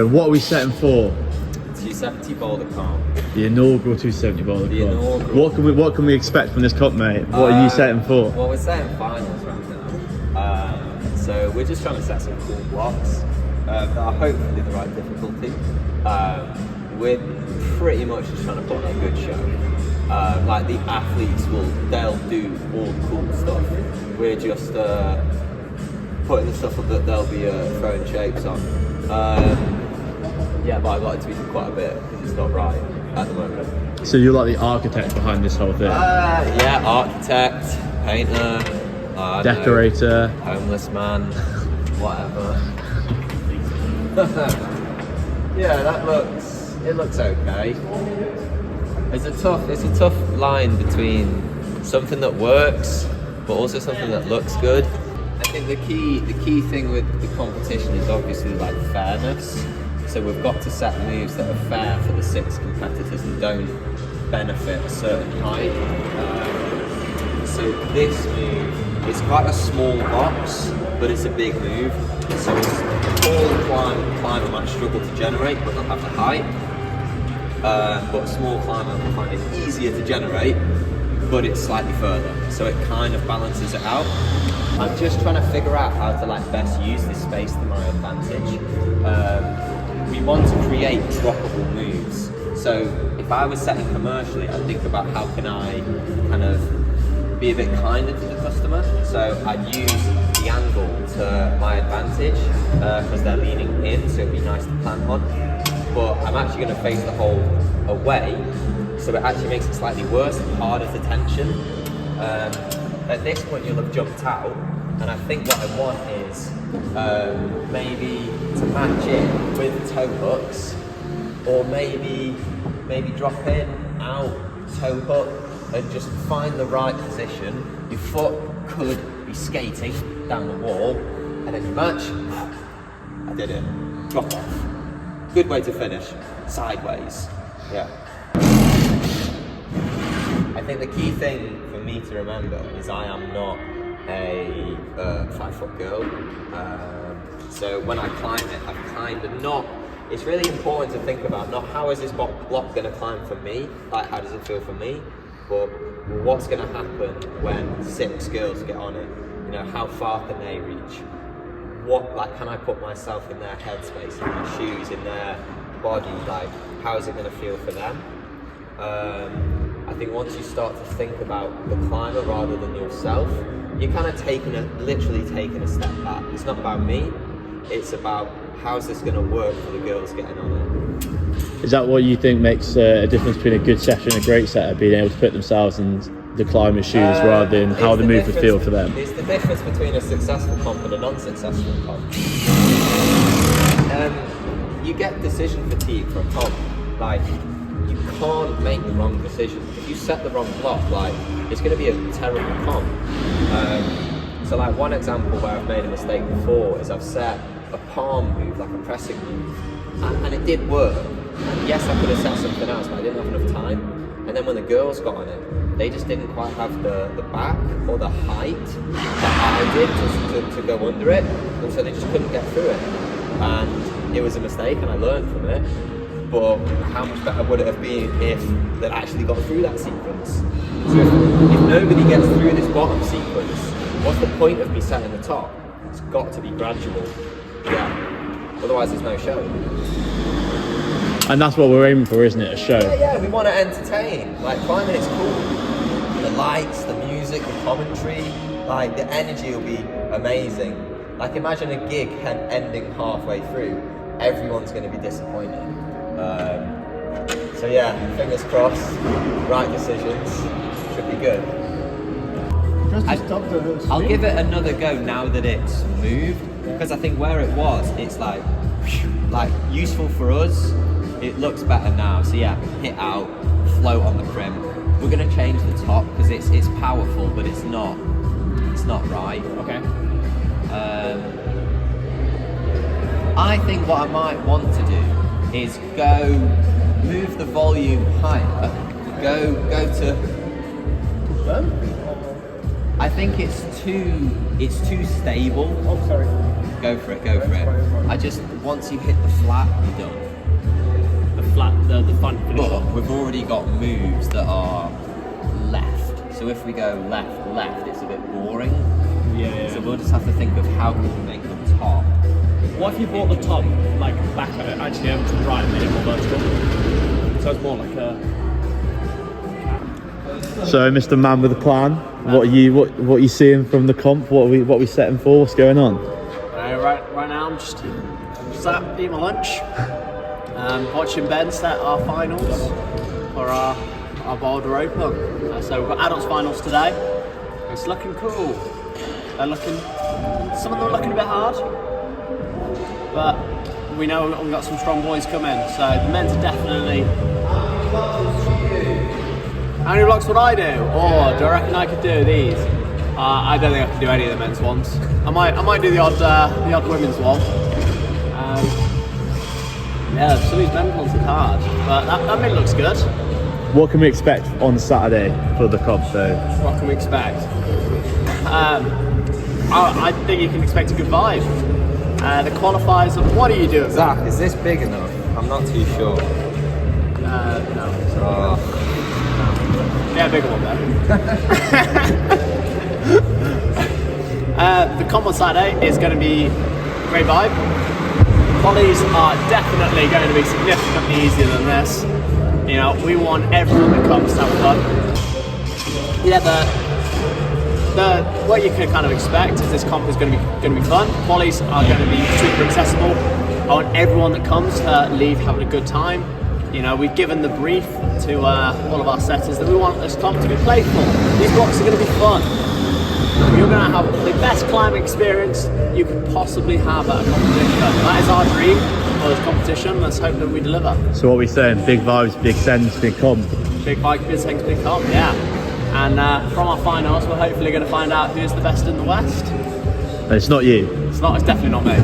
What are we setting for? 270 Boulder Comp. The inaugural 270 Boulder The Comp. inaugural. What can we expect from this comp, mate? What are you setting for? Well, we're setting finals right now. So we're just trying to set some cool blocks that are hopefully the right difficulty. We're pretty much just trying to put on a good show. Like the athletes they'll do all the cool stuff. We're just putting the stuff up that they'll be throwing shapes on. Yeah, but I've got to tweak it quite a bit because it's not right at the moment. So you're like the architect behind this whole thing? Yeah, architect, painter, decorator, homeless man, whatever. Yeah, it looks okay. It's a tough line between something that works but also something that looks good. I think the key thing with the competition is obviously like fairness. So we've got to set moves that are fair for the 6 competitors and don't benefit a certain height. So this move is quite a small box, but it's a big move. So it's a tall climber might struggle to generate, but they'll have the height. But a small climber will find it easier to generate, but it's slightly further. So it kind of balances it out. I'm just trying to figure out how to best use this space to my advantage. We want to create droppable moves. So if I was setting commercially, I'd think about how can I kind of be a bit kinder to the customer. So I'd use the angle to my advantage because they're leaning in, so it'd be nice to plant on. But I'm actually going to face the hole away, so it actually makes it slightly worse and harder to tension. At this point you'll have jumped out, and I think what I want is maybe to match it with toe hooks, or maybe drop in, out, toe hook, and just find the right position. Your foot could be skating down the wall, and then you match. I did it. Drop off. Good way to finish. Sideways. Yeah. I think the key thing for me to remember is I am not a 5-foot girl. So when I climb it, I'm kind of not. It's really important to think about not how is this block going to climb for me, like how does it feel for me, but what's going to happen when 6 girls get on it. You know, how far can they reach? What, can I put myself in their headspace, in their shoes, in their body? How is it going to feel for them? I think once you start to think about the climber rather than yourself, you're kind of literally taking a step back. It's not about me, it's about how's this going to work for the girls getting on it. Is that what you think makes a difference between a good setter and a great setter, being able to put themselves in the climber's shoes rather than how the move would feel for them? It's the difference between a successful comp and a non-successful comp. You get decision fatigue from comp. You can't make the wrong decision. If you set the wrong block, it's going to be a terrible comp. So one example where I've made a mistake before is I've set a palm move, like a pressing move, and it did work. And yes, I could have set something else, but I didn't have enough time. And then when the girls got on it, they just didn't quite have the back or the height that I did to go under it, and so they just couldn't get through it. And it was a mistake, and I learned from it. But how much better would it have been if they'd actually got through that sequence? So if nobody gets through this bottom sequence, what's the point of me setting the top? It's got to be gradual. Yeah. Otherwise, there's no show. And that's what we're aiming for, isn't it? A show. Yeah, we want to entertain. Climbing is cool. The lights, the music, the commentary, the energy will be amazing. Imagine a gig ending halfway through, everyone's going to be disappointed. So yeah, fingers crossed, right decisions, should be good. I'll give it another go now that it's moved, because I think where it was, it's useful for us. It looks better now. So yeah, hit out, float on the crimp. We're gonna change the top because it's powerful, but it's not right. Okay. I think what I might want to do is move the volume higher. Go to. I think it's too stable. Oh, sorry. Go for it, go for it. I just, once you hit the flat, you're done. The flat, the front finish. But we've already got moves that are left. So if we go left, left, it's a bit boring. Yeah. So we'll just have to think of how can we make the top. What if you brought the top like back actually over to the right and made it more vertical? So it's more like a. So, Mr. Man with a plan, what are you seeing from the comp? What are we setting for? What's going on? Right now I'm just sat eating my lunch, watching Ben set our finals for our Boulder Open. So we've got adults finals today. It's looking cool. Some of them are looking a bit hard, but we know we've got some strong boys coming. So the men's are definitely. How many blocks would I do? Or do I reckon I could do these? I don't think I can do any of the men's ones. I might do the odd women's one. Yeah, some of these men's ones are hard, but that mid looks good. What can we expect on Saturday for the comp though? What can we expect? I think you can expect a good vibe. The qualifiers, what do you do? Zach, is this big enough? I'm not too sure. No. Oh. Yeah, bigger one though. The comp on Saturday is going to be great vibe. Qualies are definitely going to be significantly easier than this. You know, we want everyone that comes to have fun. Yeah, what you can kind of expect is this comp is going to be fun. Qualies are going to be super accessible. I want everyone that comes to leave having a good time. You know, we've given the brief to all of our setters that we want this comp to be playful. These blocks are going to be fun. You're going to have the best climbing experience you could possibly have at a competition. That is our dream for this competition. Let's hope that we deliver. So what are we saying? Big vibes, big sense, big comp. Big bike, big sense, big comp, yeah. And from our finals, we're hopefully going to find out who's the best in the West. And it's not you. It's definitely not me.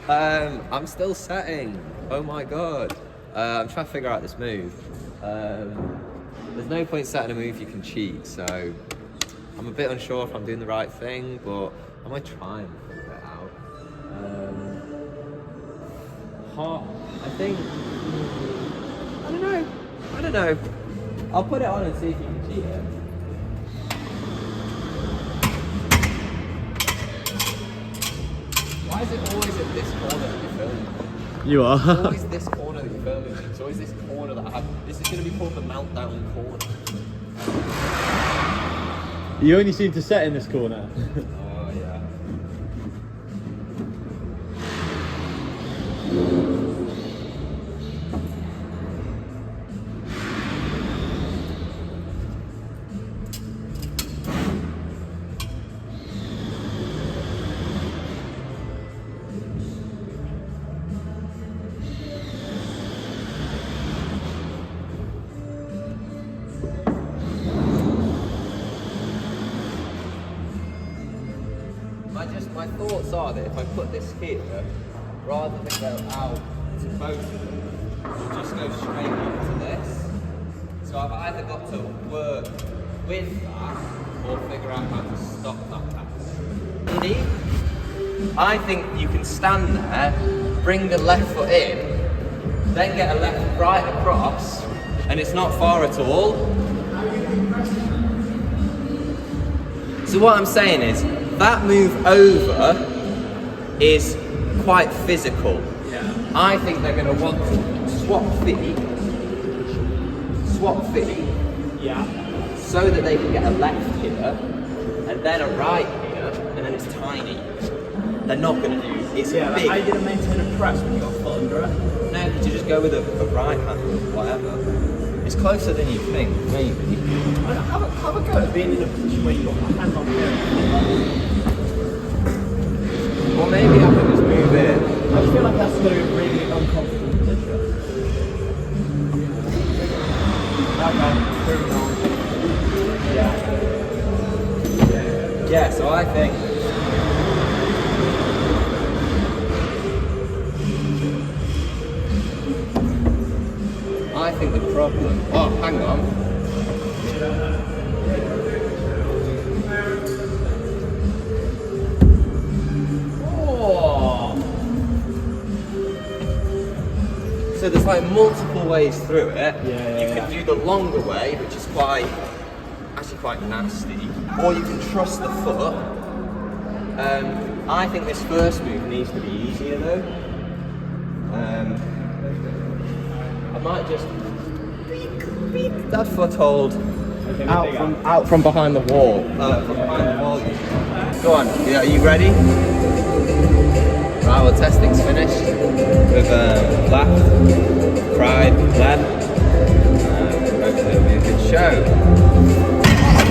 I'm still setting. Oh my god. I'm trying to figure out this move. There's no point setting a move you can cheat, so I'm a bit unsure if I'm doing the right thing, but I might try and figure it out. I think. I don't know. I'll put it on and see if you can cheat it. Why is it always at this corner that you're filming? You are. It's always this corner that you're filming. It's always this corner that I have. This is going to be called the meltdown corner. You only seem to set in this corner. Oh yeah. My thoughts are that if I put this here, rather than go out to both of them, it'll just go straight onto this. So I've either got to work with that or figure out how to stop that happening. I think you can stand there, bring the left foot in, then get a left right across, and it's not far at all. So what I'm saying is, that move over is quite physical. Yeah. I think they're going to want to swap feet, Yeah. so that they can get a left here, and then a right here, and then it's tiny. They're not going to do it's Yeah, big. how are you going to maintain a press when you've got a foot under it? No, you just go with a right hand or whatever. It's closer than you think, maybe. Have a go at being in a position where you've got my hand on here. Or maybe I can just move it. I feel like that's going to be a really uncomfortable position. Okay, moving on. Yeah. Yeah, so I think. I think the problem. Oh, hang on. So there's like multiple ways through it. Yeah, you can do the longer way, which is actually quite nasty, or you can trust the foot. I think this first move needs to be easier though. I might just beat that foothold out from behind the wall. From behind the wall. Go on. Yeah, are you ready? Right, well, testing's finished. We've laughed, cried, led. Hopefully it'll be a good show.